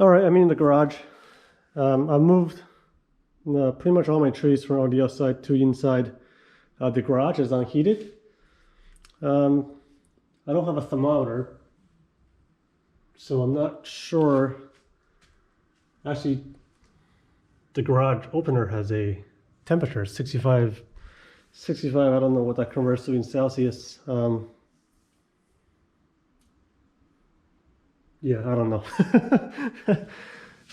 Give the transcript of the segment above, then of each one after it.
All right, I'm in the garage. I moved pretty much all my trees from on the outside to inside. The garage is unheated. I don't have a thermometer, so I'm not sure. Actually, the garage opener has a temperature, 65. I don't know what that converts to in Celsius. Yeah, I don't know.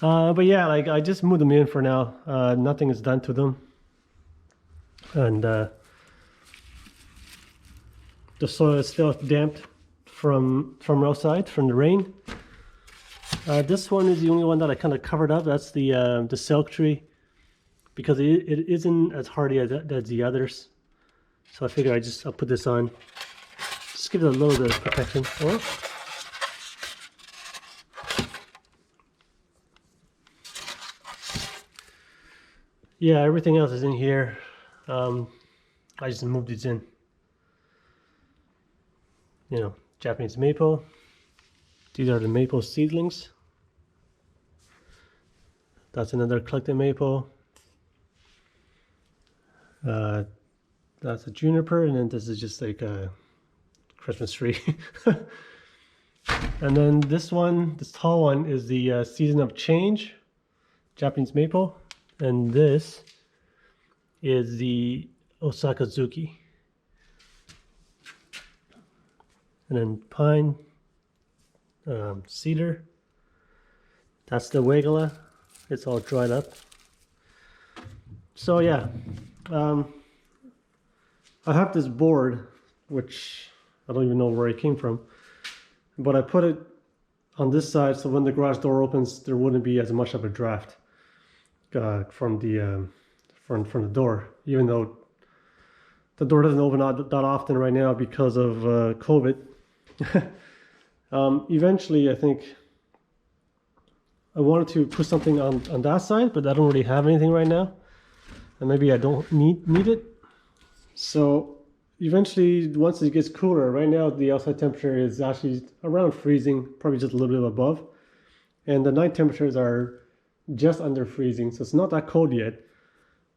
But yeah, like I just moved them in for now. Nothing is done to them. And the soil is still damp from outside, from the rain. This one is the only one that I kind of covered up. That's the silk tree, because it isn't as hardy as the others. So I figure I'll put this on. Just give it a little bit of protection. Oh. Yeah, everything else is in here. I just moved these in. You know, Japanese maple. These are the maple seedlings. That's another collected maple. That's a juniper, and then this is just like a Christmas tree. And then this tall one, is the Season of Change, Japanese maple. And this is the Osakazuki. And then pine, cedar. That's the Wegala. It's all dried up. So yeah, I have this board, which I don't even know where it came from, but I put it on this side so when the garage door opens, there wouldn't be as much of a draft from the door, even though the door doesn't open that often right now because of COVID. Eventually, I think I wanted to put something on that side, but I don't really have anything right now, and maybe I don't need it. So eventually, once it gets cooler, right now the outside temperature is actually around freezing, probably just a little bit above, and the night temperatures are just under freezing, so it's not that cold yet.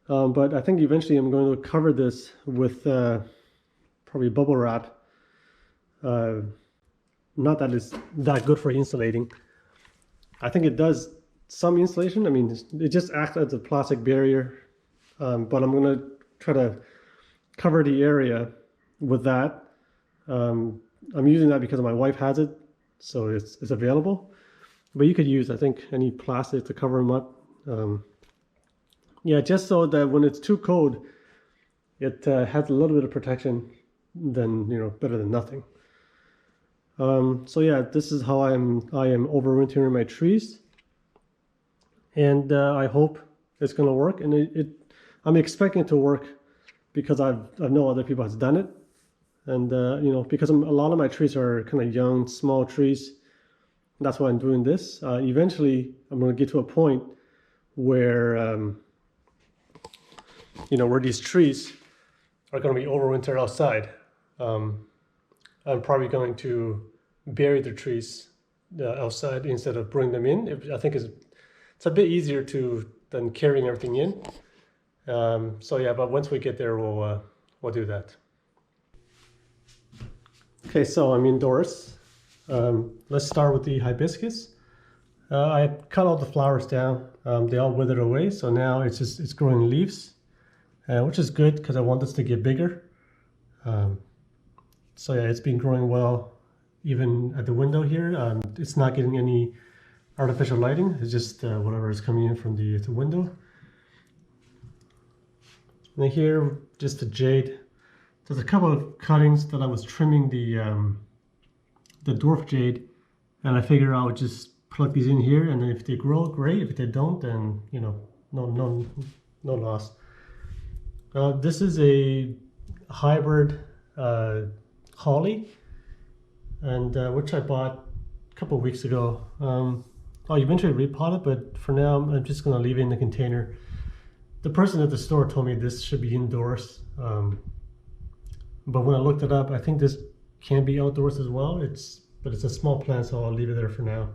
But I think eventually I'm going to cover this with probably bubble wrap. Not that it's that good for insulating. I think it does some insulation. I mean, it just acts as a plastic barrier. But I'm going to try to cover the area with that. I'm using that because my wife has it, so it's available. But you could use, I think, any plastic to cover them up. Yeah, just so that when it's too cold, it has a little bit of protection, then, better than nothing. So yeah, this is how I am overwintering my trees, and I hope it's going to work. And I'm expecting it to work because I know other people has done it, and because a lot of my trees are kind of young, small trees. That's why I'm doing this. Eventually, I'm going to get to a point where where these trees are going to be overwintered outside. I'm probably going to bury the trees outside instead of bring them in. I think it's a bit easier than carrying everything in. So yeah, but once we get there, we'll do that. Okay, so I'm indoors. Let's start with the hibiscus. I cut all the flowers down. They all withered away, so now it's growing leaves, which is good because I want this to get bigger. So yeah, it's been growing well, even at the window here. It's not getting any artificial lighting. It's just whatever is coming in from the window. And then here, just the jade. There's a couple of cuttings that I was trimming the dwarf jade, and I figured I would just plug these in here, and then if they grow, great. If they don't, then no loss. This is a hybrid holly, and which I bought a couple of weeks ago. I'll eventually repot it, but for now I'm just going to leave it in the container. The person at the store told me this should be indoors, but when I looked it up, I think this can be outdoors as well. But it's a small plant, so I'll leave it there for now.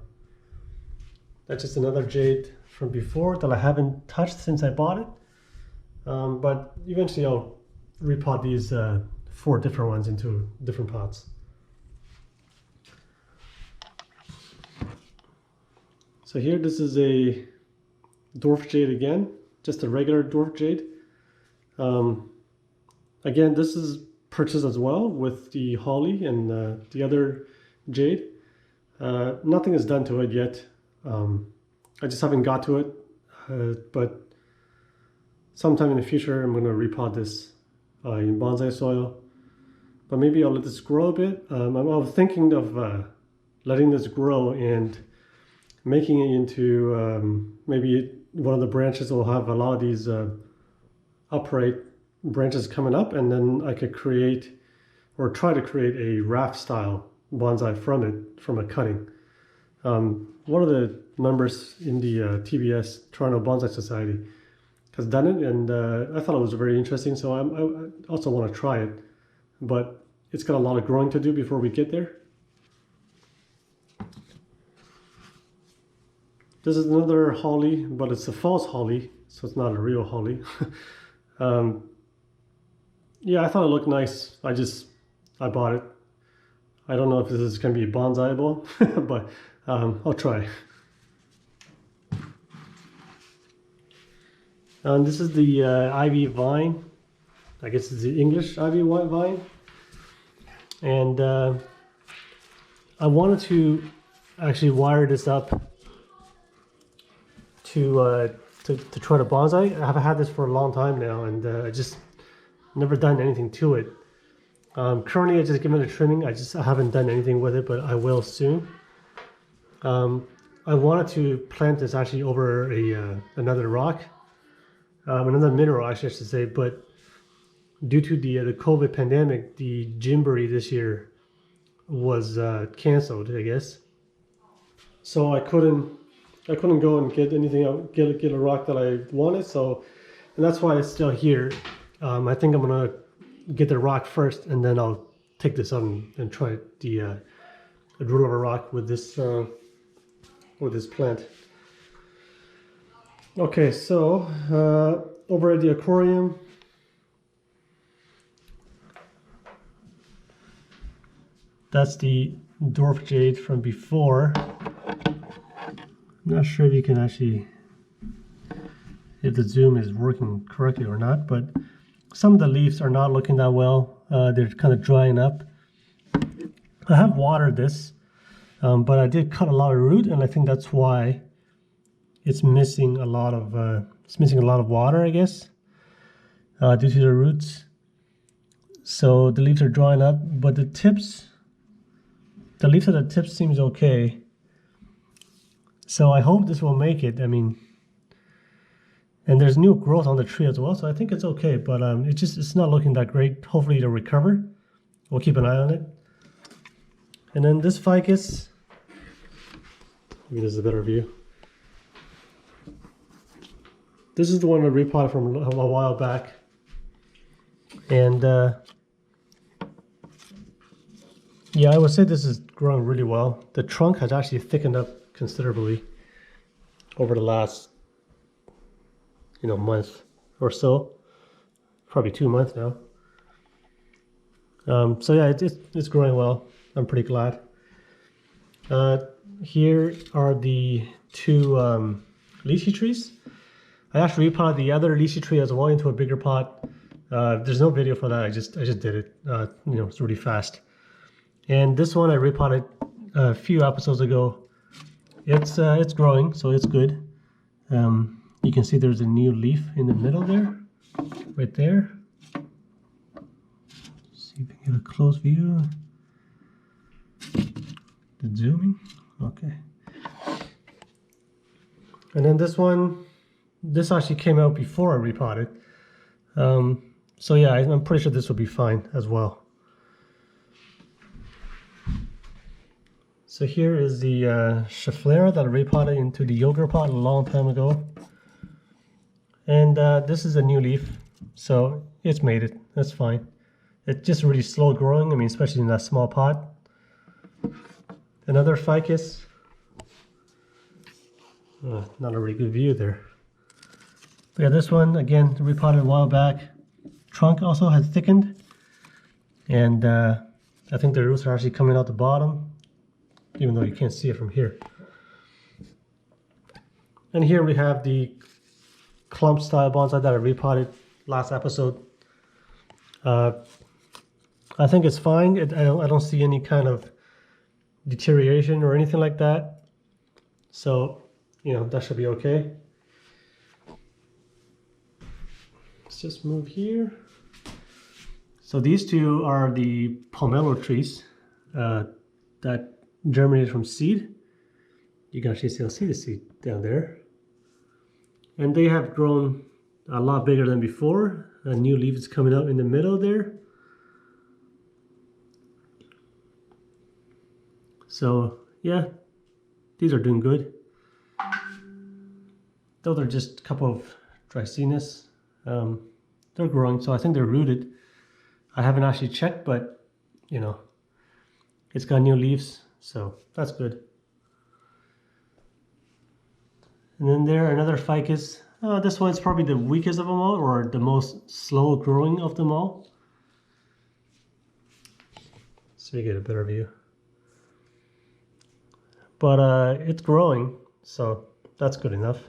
That's just another jade from before that I haven't touched since I bought it. But eventually I'll repot these 4 different ones into different pots. So here, this is a dwarf jade again, just a regular dwarf jade. Again, this is purchased as well with the holly and the other jade. Nothing is done to it yet. I just haven't got to it, but sometime in the future I'm going to repot this in bonsai soil. But maybe I'll let this grow a bit. I was thinking of letting this grow and making it into maybe one of the branches will have a lot of these upright branches coming up, and then I could create or try to create a raft style bonsai from it, from a cutting. One of the members in the TBS, Toronto Bonsai Society, has done it, and I thought it was very interesting, so I also want to try it, but it's got a lot of growing to do before we get there. This is another holly, but it's a false holly, so it's not a real holly. Yeah, I thought it looked nice. I bought it. I don't know if this is going to be bonsaiable, but I'll try. And this is the ivy vine. I guess it's the English ivy vine. And I wanted to actually wire this up to try to bonsai. I have had this for a long time now, and I just never done anything to it. Currently, I just given it a trimming. I haven't done anything with it, but I will soon. I wanted to plant this actually over another rock, another mineral, actually, I should say. But due to the COVID pandemic, the Gymboree this year was canceled, I guess. So I couldn't go and get anything out, get a rock that I wanted. So, and that's why it's still here. I think I'm gonna get the rock first, and then I'll take this out and try the drill over rock with this plant. Okay, so over at the aquarium, that's the dwarf jade from before. I'm not sure if you can actually, if the zoom is working correctly or not, but some of the leaves are not looking that well. They're kind of drying up. I have watered this, but I did cut a lot of root, and I think that's why it's missing a lot of water, I guess, due to the roots. So the leaves are drying up, but the leaves at the tips seems okay. So I hope this will make it. I mean, and there's new growth on the tree as well, so I think it's okay, but it's not looking that great. Hopefully it'll recover. We'll keep an eye on it. And then this ficus, maybe this is a better view. This is the one I repotted from a while back. And yeah, I would say this is growing really well. The trunk has actually thickened up considerably over the last month or so, probably 2 months now. So yeah, it's growing well. I'm pretty glad. Here are the 2 lychee trees. I actually repotted the other lychee tree as well into a bigger pot. There's no video for that. I just did it. It's really fast. And this one I repotted a few episodes ago. It's growing, so it's good. You can see there's a new leaf in the middle there, right there. See if we can get a close view. The zooming, okay. And then this actually came out before I repotted. So yeah, I'm pretty sure this will be fine as well. So here is the Schefflera that I repotted into the yogurt pot a long time ago. And this is a new leaf, so it's made it. That's fine. It's just really slow growing, I mean, especially in that small pot. Another ficus. Not a really good view there. But yeah, this one, again, repotted a while back. Trunk also has thickened. And I think the roots are actually coming out the bottom, even though you can't see it from here. And here we have the clump style bonsai that I repotted last episode. I think it's fine. I don't see any kind of deterioration or anything like that. So, you know, that should be okay. Let's just move here. So these two are the pomelo trees that germinated from seed. You can actually still see the seed down there. And they have grown a lot bigger than before. A new leaf is coming out in the middle there. So yeah, these are doing good. Though they're just a couple of Dracaenas. They're growing, so I think they're rooted. I haven't actually checked, but you know, it's got new leaves, so that's good. And then there, another ficus. This one's probably the weakest of them all, or the most slow growing of them all. So you get a better view. But it's growing, so that's good enough.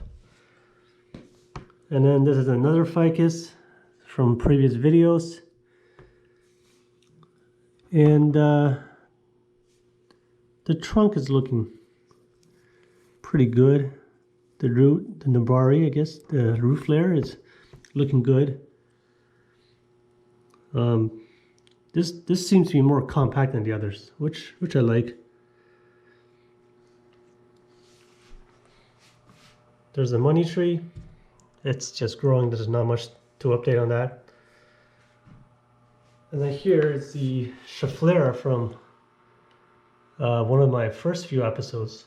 And then this is another ficus from previous videos. And the trunk is looking pretty good. The root, the nabari, I guess, the root flare is looking good. This seems to be more compact than the others, which I like. There's the money tree. It's just growing. There's not much to update on that. And then here is the Schefflera from one of my first few episodes.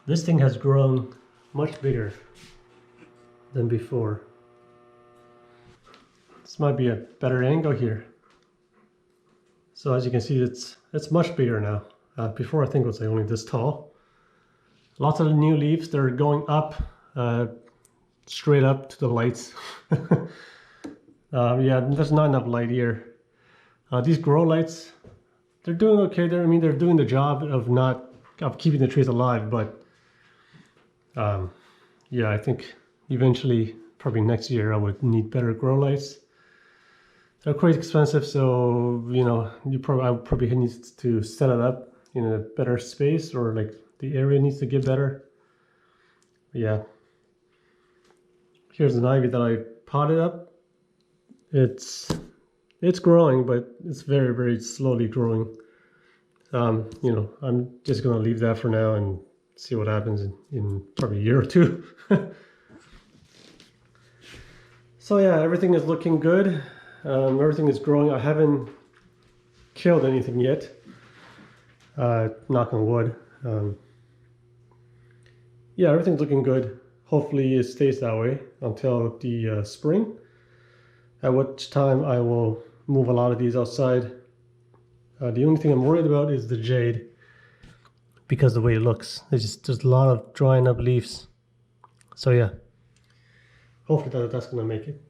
This thing has grown much bigger than before. This might be a better angle here. So as you can see, it's much bigger now. Before I think it was like only this tall. Lots of new leaves. They're going up, straight up to the lights. Yeah, there's not enough light here. These grow lights, they're doing okay. They're doing the job of keeping the trees alive, but yeah, I think eventually, probably next year, I would need better grow lights. They're quite expensive, so you know, I would probably need to set it up in a better space, or like the area needs to get better. But yeah, here's an ivy that I potted up. It's growing, but it's very, very slowly growing. You know, I'm just gonna leave that for now and see what happens in probably a year or two. So yeah, everything is looking good. Everything is growing. I haven't killed anything yet. Knock on wood. Yeah, everything's looking good. Hopefully it stays that way until the spring, at which time I will move a lot of these outside. The only thing I'm worried about is the jade, because the way it looks. There's a lot of drying up leaves. So yeah, hopefully that's gonna make it.